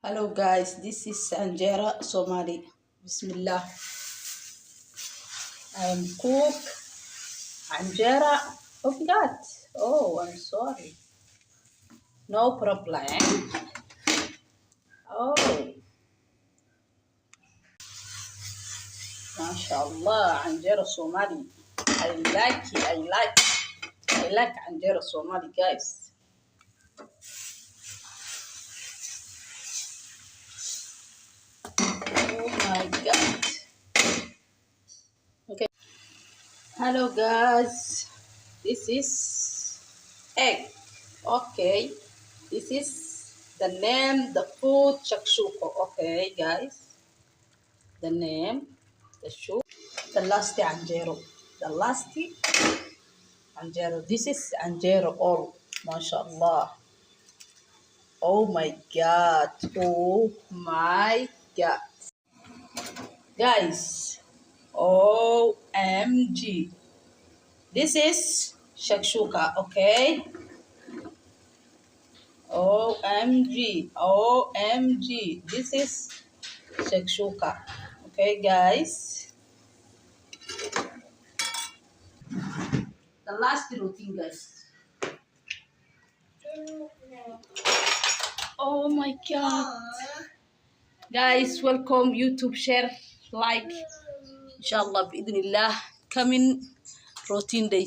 Hello guys, this is Anjera Somali. Bismillah. I am cook Anjera. Oh God. Oh, I'm sorry. No problem. Oh, MashaAllah, Anjera Somali. I like it. I like Anjera Somali, guys. Oh my God. Okay. Hello guys. This is egg. Okay. This is the name, the food shakshuka. Okay, guys. The name, the shoe, the last anjero. The last anjero. This is anjero all. MashaAllah. Oh my God. Oh my God. Guys. OMG. This is shakshuka. Okay. OMG. OMG. This is shakshuka. Okay, guys. The last routine, guys. Oh my God. Guys, welcome. YouTube, share, like. Inshallah, بإذن الله. Coming routine days.